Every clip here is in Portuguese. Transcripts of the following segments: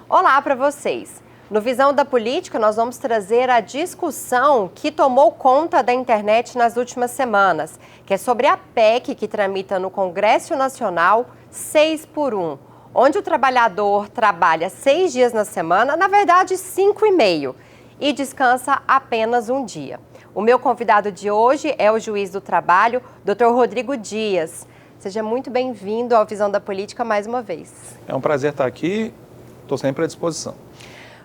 Olá para vocês! No Visão da Política, nós vamos trazer a discussão que tomou conta da internet nas últimas semanas, que é sobre a PEC que tramita no Congresso Nacional 6x1, onde o trabalhador trabalha 6 dias na semana, na verdade 5,5, e descansa apenas um dia. O meu convidado de hoje é o juiz do trabalho, Dr. Rodrigo Dias. Seja muito bem-vindo ao Visão da Política mais uma vez. É um prazer estar aqui, estou sempre à disposição.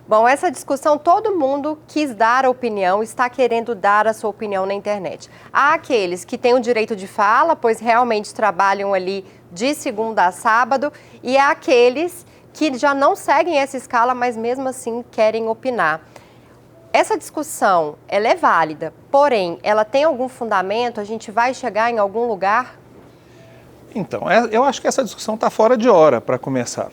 Bom, essa discussão, todo mundo quis dar a opinião, está querendo dar a sua opinião na internet. Há aqueles que têm o direito de fala, pois realmente trabalham ali de segunda a sábado, e há aqueles que já não seguem essa escala, mas mesmo assim querem opinar. Essa discussão, ela é válida, porém, ela tem algum fundamento? A gente vai chegar em algum lugar? Então, eu acho que essa discussão está fora de hora, para começar.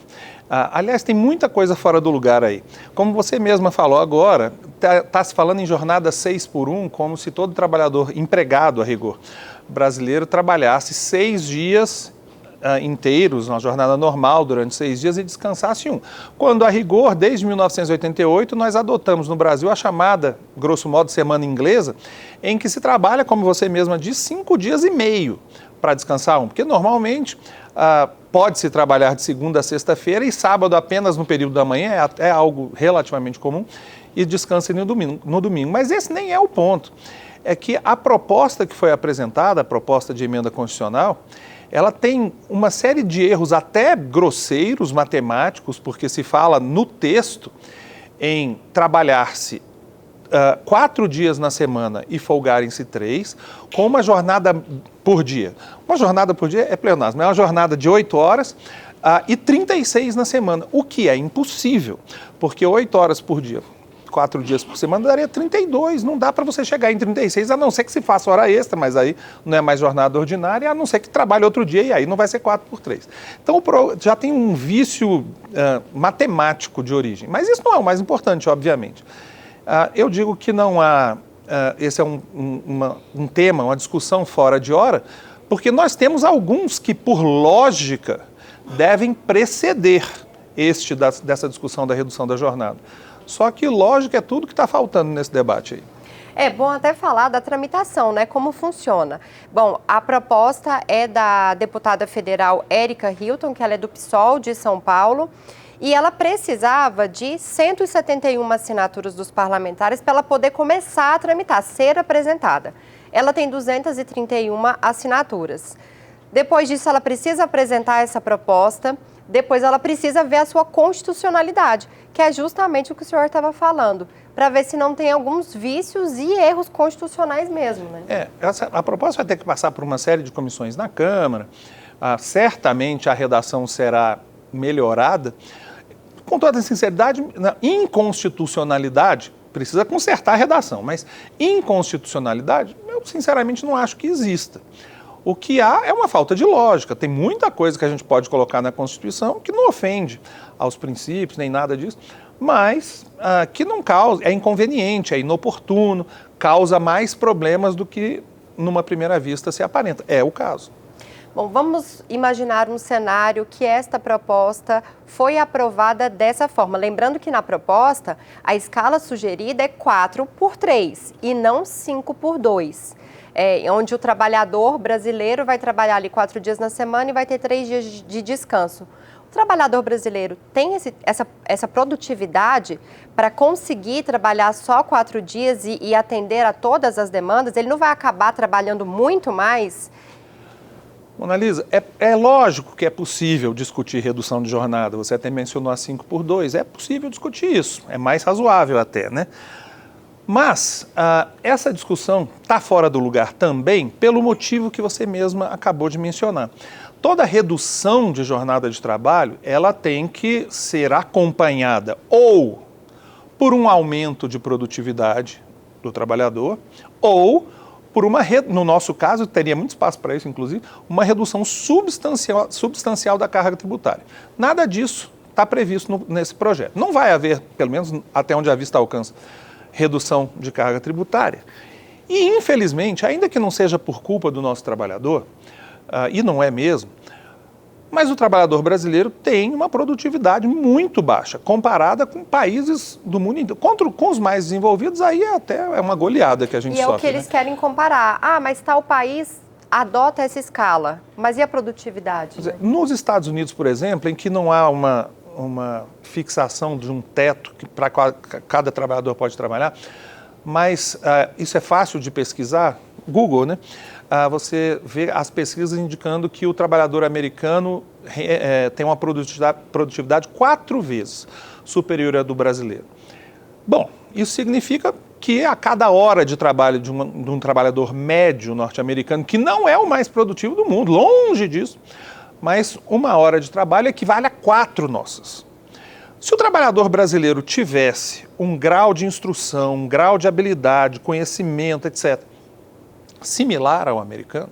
Aliás, tem muita coisa fora do lugar aí. Como você mesma falou agora, está se falando em jornada 6x1, como se todo trabalhador empregado, a rigor, brasileiro, trabalhasse 6 dias inteiros, uma jornada normal, durante 6 dias, e descansasse um. Quando, a rigor, desde 1988, nós adotamos no Brasil a chamada, grosso modo, semana inglesa, em que se trabalha, como você mesma disse, 5 dias e meio para descansar um. Porque, normalmente, pode-se trabalhar de segunda a sexta-feira e sábado apenas no período da manhã, é algo relativamente comum, e descansa no domingo. Mas esse nem é o ponto. É que a proposta que foi apresentada, a proposta de emenda constitucional, ela tem uma série de erros até grosseiros, matemáticos, porque se fala no texto em trabalhar-se 4 dias na semana e folgarem-se 3, com uma jornada por dia. Uma jornada por dia é pleonasmo, é uma jornada de 8 horas e 36 na semana, o que é impossível, porque 8 horas por dia, 4 dias por semana, daria 32, não dá para você chegar em 36, a não ser que se faça hora extra, mas aí não é mais jornada ordinária, a não ser que trabalhe outro dia, e aí não vai ser 4 por 3. Então já tem um vício matemático de origem, mas isso não é o mais importante, obviamente. Eu digo que não há, esse é um tema, uma discussão fora de hora, porque nós temos alguns que, por lógica, devem preceder dessa discussão da redução da jornada. Só que lógica é tudo que está faltando nesse debate aí. É bom até falar da tramitação, né? Como funciona. Bom, a proposta é da deputada federal Érica Hilton, que ela é do PSOL de São Paulo, e ela precisava de 171 assinaturas dos parlamentares para ela poder começar a tramitar, ser apresentada. Ela tem 231 assinaturas. Depois disso, ela precisa apresentar essa proposta, depois ela precisa ver a sua constitucionalidade, que é justamente o que o senhor estava falando, para ver se não tem alguns vícios e erros constitucionais mesmo, né? A proposta vai ter que passar por uma série de comissões na Câmara, certamente a redação será melhorada. Com toda a sinceridade, inconstitucionalidade, precisa consertar a redação, mas inconstitucionalidade, eu sinceramente não acho que exista. O que há é uma falta de lógica, tem muita coisa que a gente pode colocar na Constituição que não ofende aos princípios, nem nada disso, mas que não causa, é inconveniente, é inoportuno, causa mais problemas do que numa primeira vista se aparenta. É o caso. Bom, vamos imaginar um cenário que esta proposta foi aprovada dessa forma. Lembrando que na proposta, a escala sugerida é 4 por 3 e não 5 por 2. Onde o trabalhador brasileiro vai trabalhar ali 4 dias na semana e vai ter 3 dias de descanso. O trabalhador brasileiro tem essa produtividade para conseguir trabalhar só 4 dias e atender a todas as demandas? Ele não vai acabar trabalhando muito mais? Mona Lisa, é lógico que é possível discutir redução de jornada, você até mencionou a 5 por 2, é possível discutir isso, é mais razoável até, né? Mas essa discussão está fora do lugar também pelo motivo que você mesma acabou de mencionar. Toda redução de jornada de trabalho, ela tem que ser acompanhada ou por um aumento de produtividade do trabalhador, ou por no nosso caso, teria muito espaço para isso, inclusive, uma redução substancial da carga tributária. Nada disso está previsto nesse projeto. Não vai haver, pelo menos até onde a vista alcança, redução de carga tributária. E, infelizmente, ainda que não seja por culpa do nosso trabalhador, e não é mesmo, Mas o trabalhador brasileiro tem uma produtividade muito baixa, comparada com países do mundo inteiro. Com os mais desenvolvidos, aí é uma goleada que a gente sofre. E é o que eles querem comparar. Ah, mas tal país adota essa escala. Mas e a produtividade? Né? Nos Estados Unidos, por exemplo, em que não há uma fixação de um teto que para cada trabalhador pode trabalhar, mas isso é fácil de pesquisar, Google, né? Você vê as pesquisas indicando que o trabalhador americano tem uma produtividade 4 vezes superior à do brasileiro. Bom, isso significa que a cada hora de trabalho de um trabalhador médio norte-americano, que não é o mais produtivo do mundo, longe disso, mas 1 hora de trabalho equivale a 4 nossas. Se o trabalhador brasileiro tivesse um grau de instrução, um grau de habilidade, conhecimento, etc., similar ao americano,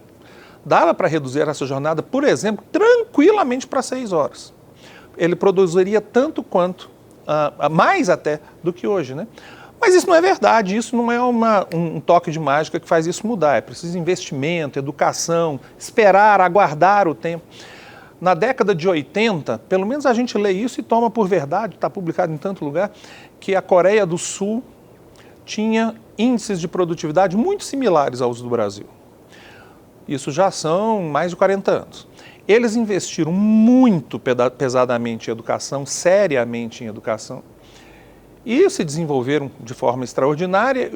dava para reduzir essa jornada, por exemplo, tranquilamente para 6 horas. Ele produziria tanto quanto, mais até, do que hoje, né? Mas isso não é verdade, isso não é um toque de mágica que faz isso mudar. É preciso investimento, educação, esperar, aguardar o tempo. Na década de 80, pelo menos a gente lê isso e toma por verdade, está publicado em tanto lugar, que a Coreia do Sul tinha índices de produtividade muito similares aos do Brasil. Isso já são mais de 40 anos. Eles investiram muito pesadamente em educação, seriamente em educação, e se desenvolveram de forma extraordinária.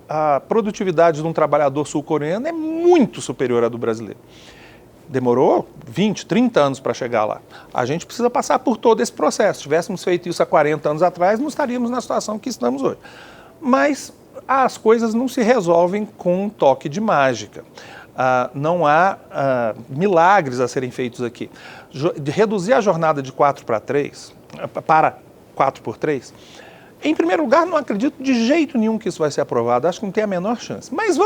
A produtividade de um trabalhador sul-coreano é muito superior à do brasileiro. Demorou 20, 30 anos para chegar lá. A gente precisa passar por todo esse processo. Se tivéssemos feito isso há 40 anos atrás, não estaríamos na situação que estamos hoje. Mas as coisas não se resolvem com um toque de mágica. Não há milagres a serem feitos aqui. Reduzir a jornada de 4 para 3, para 4 por 3, em primeiro lugar, não acredito de jeito nenhum que isso vai ser aprovado. Acho que não tem a menor chance. Mas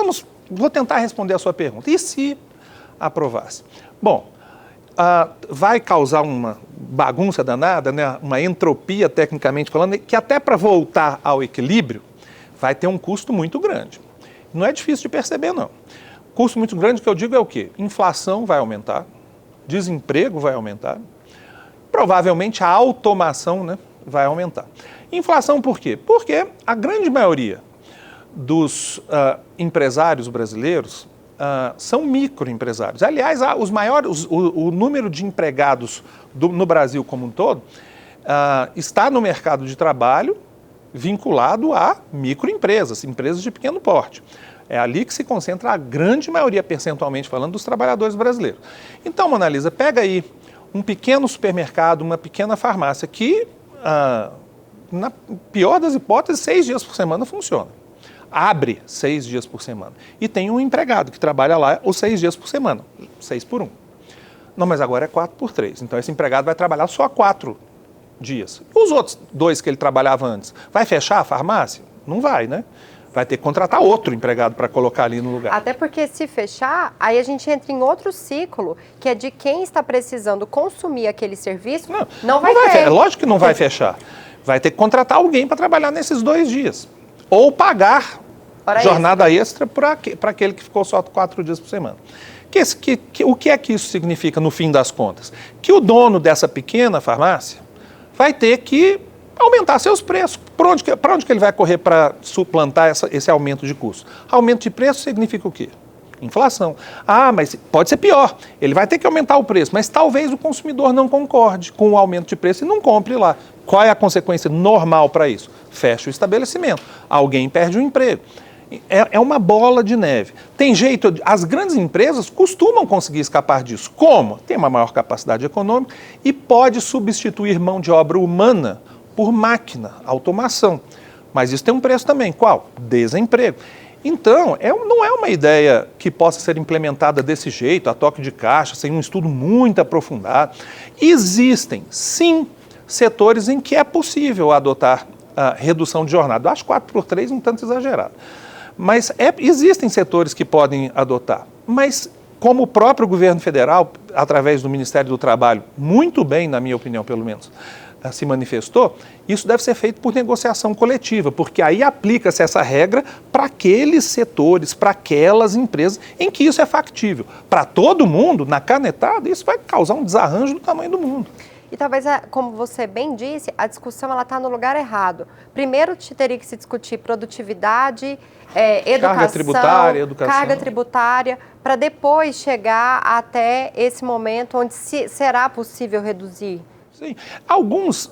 vou tentar responder a sua pergunta. E se aprovasse? Bom, vai causar uma bagunça danada, né? Uma entropia, tecnicamente falando, que até para voltar ao equilíbrio, vai ter um custo muito grande. Não é difícil de perceber, não. Custo muito grande que eu digo é o quê? Inflação vai aumentar, desemprego vai aumentar, provavelmente a automação, né, vai aumentar. Inflação por quê? Porque a grande maioria dos empresários brasileiros são microempresários. Aliás, o número de empregados no Brasil como um todo está no mercado de trabalho vinculado a microempresas, empresas de pequeno porte. É ali que se concentra a grande maioria, percentualmente falando, dos trabalhadores brasileiros. Então, Mona Lisa, pega aí um pequeno supermercado, uma pequena farmácia que, na pior das hipóteses, 6 dias por semana funciona. Abre 6 dias por semana. E tem um empregado que trabalha lá os 6 dias por semana, 6 por 1. Não, mas agora é 4 por 3. Então, esse empregado vai trabalhar só 4 dias. Os outros 2 que ele trabalhava antes, vai fechar a farmácia? Não vai, né? Vai ter que contratar outro empregado para colocar ali no lugar. Até porque se fechar, aí a gente entra em outro ciclo, que é de quem está precisando consumir aquele serviço, não vai ter. É lógico que não vai fechar. Vai ter que contratar alguém para trabalhar nesses 2 dias. Ou pagar jornada extra para aquele que ficou só 4 dias por semana. O que é que isso significa no fim das contas? Que o dono dessa pequena farmácia vai ter que aumentar seus preços. Para onde que ele vai correr para suplantar esse aumento de custo? Aumento de preço significa o quê? Inflação. Mas pode ser pior. Ele vai ter que aumentar o preço, mas talvez o consumidor não concorde com o aumento de preço e não compre lá. Qual é a consequência normal para isso? Fecha o estabelecimento. Alguém perde o emprego. É uma bola de neve. Tem jeito, as grandes empresas costumam conseguir escapar disso. Como? Tem uma maior capacidade econômica e pode substituir mão de obra humana por máquina, automação. Mas isso tem um preço também. Qual? Desemprego. Então, não é uma ideia que possa ser implementada desse jeito, a toque de caixa, sem um estudo muito aprofundado. Existem, sim, setores em que é possível adotar a redução de jornada. Eu acho 4 por 3 um tanto exagerado. Mas existem setores que podem adotar. Mas, como o próprio governo federal, através do Ministério do Trabalho, muito bem, na minha opinião, pelo menos, se manifestou, isso deve ser feito por negociação coletiva, porque aí aplica-se essa regra para aqueles setores, para aquelas empresas em que isso é factível. Para todo mundo, na canetada, isso vai causar um desarranjo do tamanho do mundo. E talvez, como você bem disse, a discussão está no lugar errado. Primeiro teria que se discutir produtividade, educação, carga tributária, para depois chegar até esse momento onde será possível reduzir. Sim. Algumas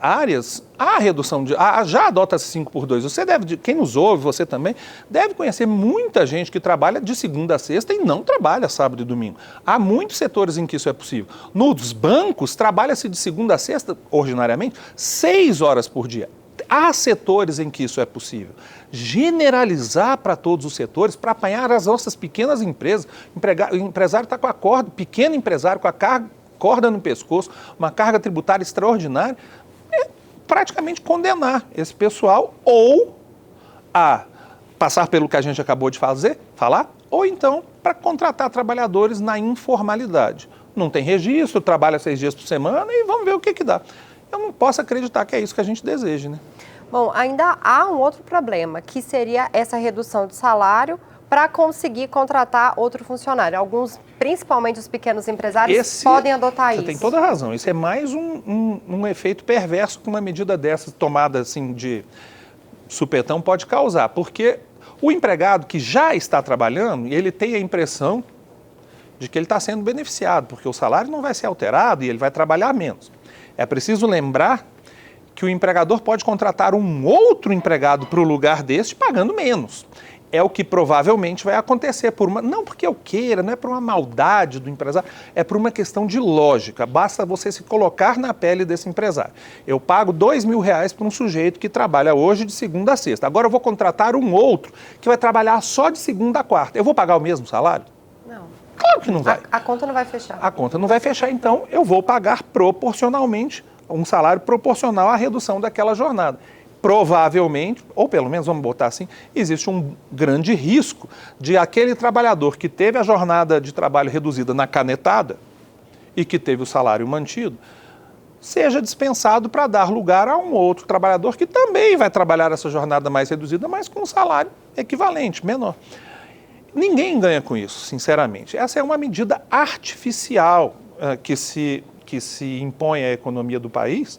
áreas, a redução já adota-se 5x2. Você deve, quem nos ouve, você também, deve conhecer muita gente que trabalha de segunda a sexta e não trabalha sábado e domingo. Há muitos setores em que isso é possível. Nos bancos, trabalha-se de segunda a sexta, ordinariamente, 6 horas por dia. Há setores em que isso é possível. Generalizar para todos os setores, para apanhar as nossas pequenas empresas. O empresário está com a corda, pequeno empresário com a corda no pescoço, uma carga tributária extraordinária, é praticamente condenar esse pessoal ou a passar pelo que a gente acabou de falar, ou então para contratar trabalhadores na informalidade. Não tem registro, trabalha 6 dias por semana e vamos ver o que dá. Eu não posso acreditar que é isso que a gente deseja, né? Bom, ainda há um outro problema, que seria essa redução de salário para conseguir contratar outro funcionário. Alguns, principalmente os pequenos empresários, podem adotar isso. Você tem toda a razão. Isso é mais um efeito perverso que uma medida dessas tomada assim de supetão pode causar. Porque o empregado que já está trabalhando, ele tem a impressão de que ele está sendo beneficiado, porque o salário não vai ser alterado e ele vai trabalhar menos. É preciso lembrar que o empregador pode contratar um outro empregado para o lugar deste pagando menos. É o que provavelmente vai acontecer, não porque eu queira, não é por uma maldade do empresário, é por uma questão de lógica. Basta você se colocar na pele desse empresário. Eu pago R$2.000 para um sujeito que trabalha hoje de segunda a sexta. Agora eu vou contratar um outro que vai trabalhar só de segunda a quarta. Eu vou pagar o mesmo salário? Não. Claro que não vai. A conta não vai fechar. A conta não vai fechar, então eu vou pagar proporcionalmente, um salário proporcional à redução daquela jornada. Provavelmente, ou pelo menos vamos botar assim, existe um grande risco de aquele trabalhador que teve a jornada de trabalho reduzida na canetada e que teve o salário mantido, seja dispensado para dar lugar a um outro trabalhador que também vai trabalhar essa jornada mais reduzida, mas com um salário equivalente, menor. Ninguém ganha com isso, sinceramente. Essa é uma medida artificial que se impõe à economia do país.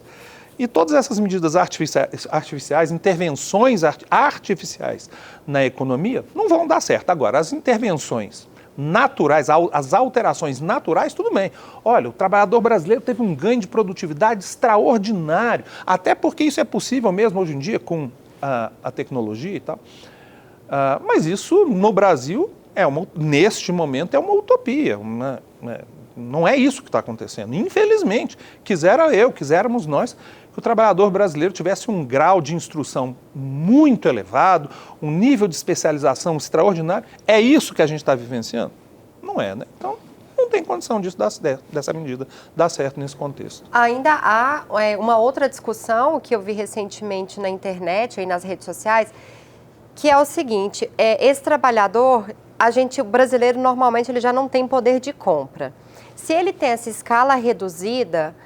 E todas essas medidas artificiais, intervenções artificiais na economia, não vão dar certo. Agora, as intervenções naturais, as alterações naturais, tudo bem. Olha, o trabalhador brasileiro teve um ganho de produtividade extraordinário, até porque isso é possível mesmo hoje em dia com a tecnologia e tal. Mas isso, no Brasil, neste momento, é uma utopia. Não é isso que está acontecendo. Infelizmente, quiséramos nós, que o trabalhador brasileiro tivesse um grau de instrução muito elevado, um nível de especialização extraordinário. É isso que a gente está vivenciando? Não é, né? Então, não tem condição dessa medida dar certo nesse contexto. Ainda há uma outra discussão que eu vi recentemente na internet e nas redes sociais, que é o seguinte, esse trabalhador, o brasileiro normalmente ele já não tem poder de compra. Se ele tem essa escala reduzida,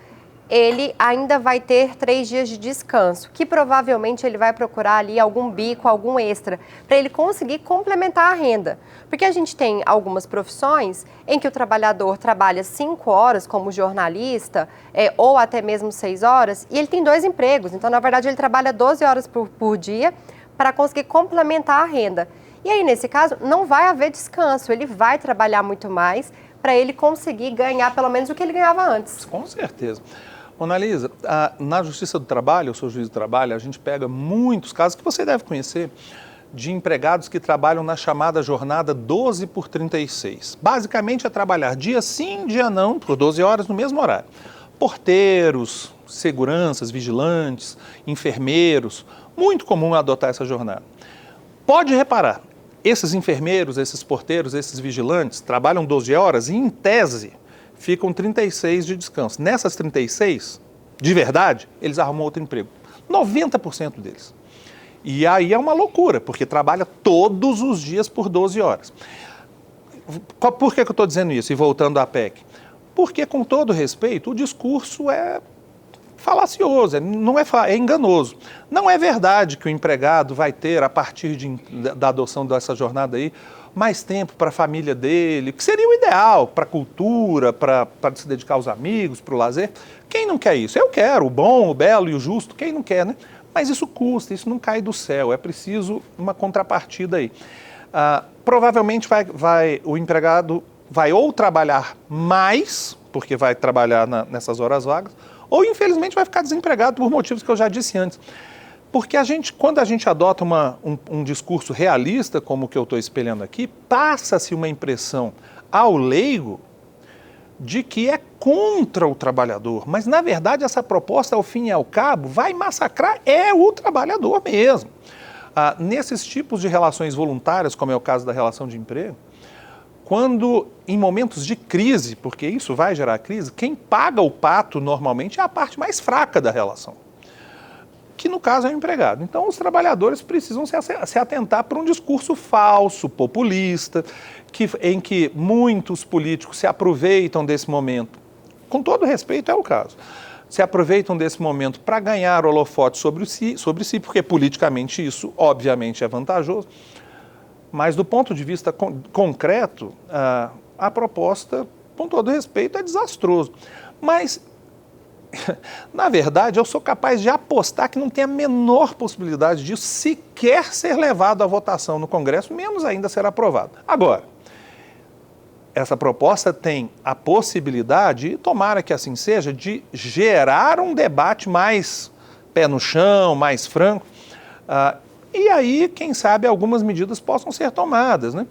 ele ainda vai ter 3 dias de descanso, que provavelmente ele vai procurar ali algum bico, algum extra, para ele conseguir complementar a renda. Porque a gente tem algumas profissões em que o trabalhador trabalha 5 horas como jornalista, ou até mesmo 6 horas, e ele tem 2 empregos. Então, na verdade, ele trabalha 12 horas por dia para conseguir complementar a renda. E aí, nesse caso, não vai haver descanso, ele vai trabalhar muito mais para ele conseguir ganhar pelo menos o que ele ganhava antes. Com certeza. Monalisa, na Justiça do Trabalho, eu sou juiz do trabalho, a gente pega muitos casos que você deve conhecer de empregados que trabalham na chamada jornada 12x36. Basicamente é trabalhar dia sim, dia não, por 12 horas no mesmo horário. Porteiros, seguranças, vigilantes, enfermeiros, muito comum adotar essa jornada. Pode reparar, esses enfermeiros, esses porteiros, esses vigilantes trabalham 12 horas e, em tese, ficam 36 de descanso. Nessas 36, de verdade, eles arrumam outro emprego. 90% deles. E aí é uma loucura, porque trabalha todos os dias por 12 horas. Por que eu estou dizendo isso? E voltando à PEC. Porque, com todo respeito, o discurso é falacioso, é enganoso. Não é verdade que o empregado vai ter, a partir da adoção dessa jornada aí, mais tempo para a família dele, que seria o ideal, para a cultura, para se dedicar aos amigos, para o lazer. Quem não quer isso? Eu quero, o bom, o belo e o justo, quem não quer, né? Mas isso custa, isso não cai do céu, é preciso uma contrapartida aí. Provavelmente o empregado vai ou trabalhar mais, porque vai trabalhar nessas horas vagas, ou infelizmente vai ficar desempregado por motivos que eu já disse antes. Porque quando a gente adota um discurso realista, como o que eu estou espelhando aqui, passa-se uma impressão ao leigo de que é contra o trabalhador. Mas, na verdade, essa proposta, ao fim e ao cabo, vai massacrar o trabalhador mesmo. Nesses tipos de relações voluntárias, como é o caso da relação de emprego, quando, em momentos de crise, porque isso vai gerar crise, quem paga o pato normalmente é a parte mais fraca da relação, que no caso é o empregado. Então os trabalhadores precisam se atentar para um discurso falso, populista, em que muitos políticos se aproveitam desse momento, com todo respeito é o caso, se aproveitam desse momento para ganhar holofote sobre si, porque politicamente isso obviamente é vantajoso. Mas, do ponto de vista concreto, a proposta, com todo respeito, é desastroso. Mas, na verdade, eu sou capaz de apostar que não tem a menor possibilidade disso sequer ser levado à votação no Congresso, menos ainda ser aprovado. Agora, essa proposta tem a possibilidade, e tomara que assim seja, de gerar um debate mais pé no chão, mais franco, e aí, quem sabe, algumas medidas possam ser tomadas, né?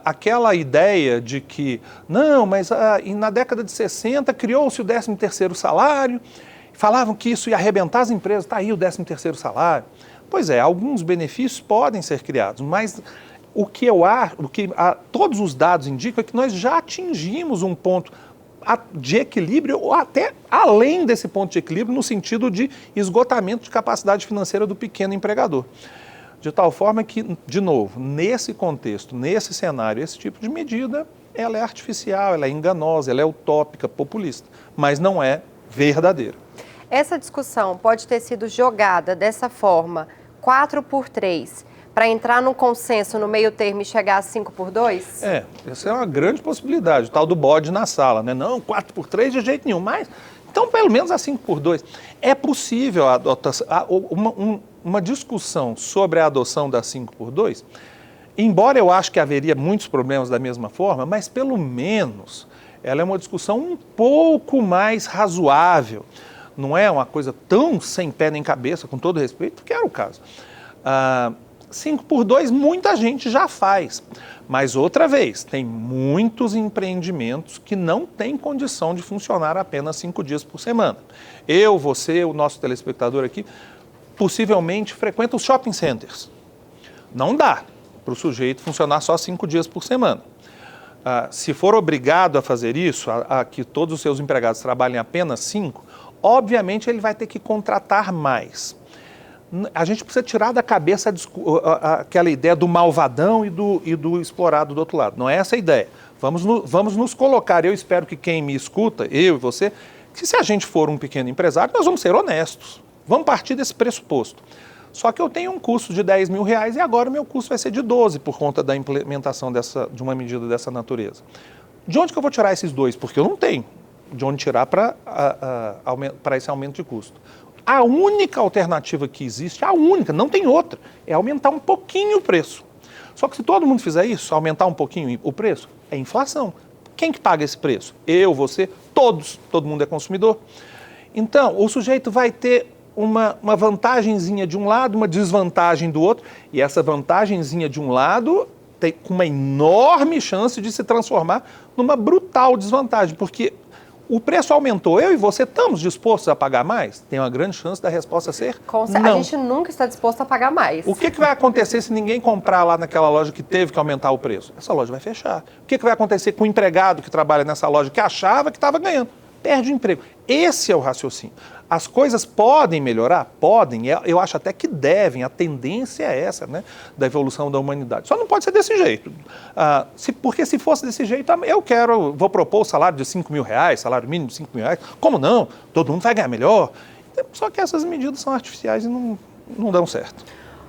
Aquela ideia de que, não, mas na década de 60 criou-se o 13º salário, falavam que isso ia arrebentar as empresas, está aí o 13º salário. Pois é, alguns benefícios podem ser criados, mas todos os dados indicam é que nós já atingimos um ponto de equilíbrio, ou até além desse ponto de equilíbrio, no sentido de esgotamento de capacidade financeira do pequeno empregador. De tal forma que, de novo, nesse contexto, nesse cenário, esse tipo de medida, ela é artificial, ela é enganosa, ela é utópica, populista, mas não é verdadeira. Essa discussão pode ter sido jogada dessa forma, 4x3, para entrar num consenso no meio termo e chegar a 5x2? Essa é uma grande possibilidade, o tal do bode na sala, né? Não, 4x3 de jeito nenhum, mas então pelo menos a 5x2. É possível uma discussão sobre a adoção da 5x2, embora eu acho que haveria muitos problemas da mesma forma, mas pelo menos ela é uma discussão um pouco mais razoável. Não é uma coisa tão sem pé nem cabeça, com todo respeito, que era o caso. 5x2 muita gente já faz, mas outra vez, tem muitos empreendimentos que não têm condição de funcionar apenas 5 dias por semana. Eu, você, o nosso telespectador aqui, possivelmente frequenta os shopping centers. Não dá para o sujeito funcionar só 5 dias por semana. Se for obrigado a fazer isso, a que todos os seus empregados trabalhem apenas 5, obviamente ele vai ter que contratar mais. A gente precisa tirar da cabeça aquela ideia do malvadão e do explorado do outro lado. Não é essa a ideia. Vamos nos colocar, eu espero que quem me escuta, eu e você, que se a gente for um pequeno empresário, nós vamos ser honestos. Vamos partir desse pressuposto. Só que eu tenho um custo de R$10 mil e agora o meu custo vai ser de 12 por conta da implementação de uma medida dessa natureza. De onde que eu vou tirar esses 2? Porque eu não tenho de onde tirar para esse aumento de custo. A única alternativa que existe, a única, não tem outra, é aumentar um pouquinho o preço. Só que se todo mundo fizer isso, aumentar um pouquinho o preço, é inflação. Quem que paga esse preço? Eu, você, todos. Todo mundo é consumidor. Então, o sujeito vai ter uma vantagenzinha de um lado, uma desvantagem do outro, e essa vantagenzinha de um lado tem uma enorme chance de se transformar numa brutal desvantagem, porque o preço aumentou, eu e você estamos dispostos a pagar mais? Tem uma grande chance da resposta ser não. A gente nunca está disposto a pagar mais. O que vai acontecer se ninguém comprar lá naquela loja que teve que aumentar o preço? Essa loja vai fechar. O que vai acontecer com o empregado que trabalha nessa loja que achava que estava ganhando? perde o emprego. Esse é o raciocínio. As coisas podem melhorar? Podem. Eu acho até que devem. A tendência é essa, né, da evolução da humanidade. Só não pode ser desse jeito. Porque se fosse desse jeito, vou propor o salário de R$5.000, salário mínimo de R$5.000. Como não? Todo mundo vai ganhar melhor. Só que essas medidas são artificiais e não dão certo.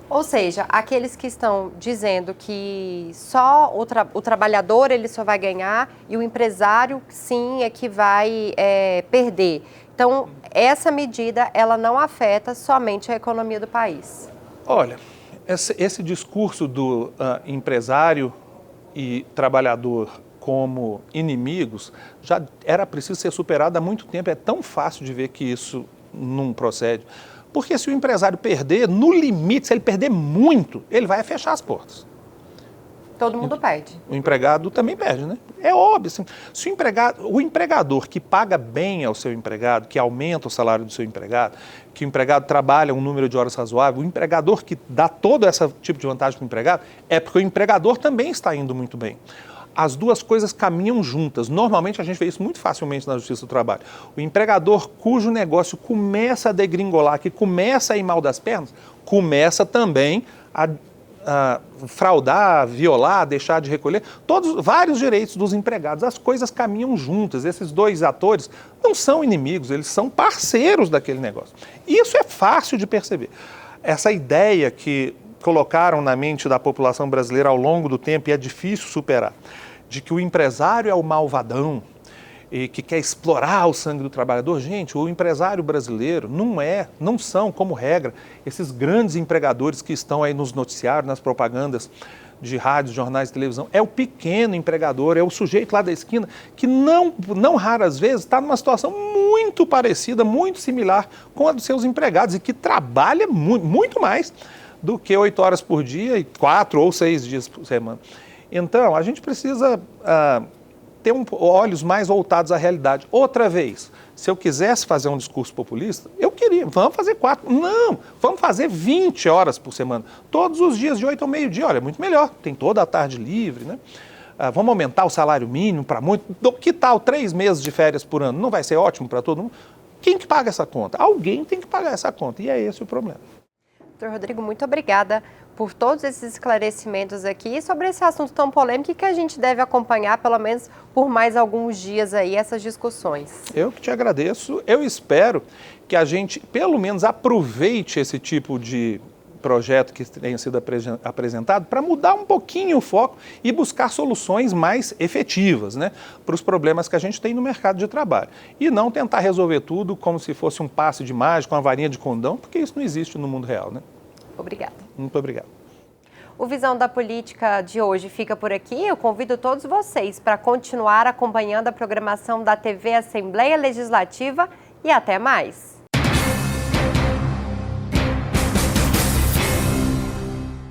Ou seja, aqueles que estão dizendo que só o trabalhador ele só vai ganhar e o empresário, sim, é que vai perder. Então, essa medida, ela não afeta somente a economia do país. Olha, esse discurso do empresário e trabalhador como inimigos já era preciso ser superado há muito tempo. É tão fácil de ver que isso não procede. Porque se o empresário perder, no limite, se ele perder muito, ele vai fechar as portas. Todo mundo perde. O empregado também perde, né? É óbvio. Assim, se o empregador que paga bem ao seu empregado, que aumenta o salário do seu empregado, que o empregado trabalha um número de horas razoável, o empregador que dá todo esse tipo de vantagem para o empregado, é porque o empregador também está indo muito bem. As duas coisas caminham juntas. Normalmente a gente vê isso muito facilmente na Justiça do Trabalho. O empregador cujo negócio começa a degringolar, que começa a ir mal das pernas, começa também a fraudar, violar, deixar de recolher, vários direitos dos empregados. As coisas caminham juntas. Esses dois atores não são inimigos, eles são parceiros daquele negócio. Isso é fácil de perceber. Essa ideia que colocaram na mente da população brasileira ao longo do tempo, e é difícil superar, de que o empresário é o malvadão e que quer explorar o sangue do trabalhador. Gente, o empresário brasileiro não são, como regra, esses grandes empregadores que estão aí nos noticiários, nas propagandas de rádios, jornais de televisão. É o pequeno empregador, é o sujeito lá da esquina que não raras vezes está numa situação muito parecida, muito similar com a dos seus empregados e que trabalha muito mais do que 8 horas por dia e 4 ou 6 dias por semana. Então, a gente precisa ter olhos mais voltados à realidade. Outra vez, se eu quisesse fazer um discurso populista, eu queria, vamos fazer 4. Não, vamos fazer 20 horas por semana. Todos os dias, de 8 ao meio-dia. Olha, é muito melhor, tem toda a tarde livre, né? Vamos aumentar o salário mínimo para muito. Que tal 3 meses de férias por ano? Não vai ser ótimo para todo mundo? Quem que paga essa conta? Alguém tem que pagar essa conta, e é esse o problema. Doutor Rodrigo, muito obrigada por todos esses esclarecimentos aqui sobre esse assunto tão polêmico que a gente deve acompanhar, pelo menos por mais alguns dias aí, essas discussões. Eu que te agradeço. Eu espero que a gente, pelo menos, aproveite esse tipo de projeto que tenha sido apresentado para mudar um pouquinho o foco e buscar soluções mais efetivas, né, para os problemas que a gente tem no mercado de trabalho. E não tentar resolver tudo como se fosse um passe de mágica, uma varinha de condão, porque isso não existe no mundo real, né? Obrigada. Muito obrigado. O Visão da Política de hoje fica por aqui. Eu convido todos vocês para continuar acompanhando a programação da TV Assembleia Legislativa e até mais.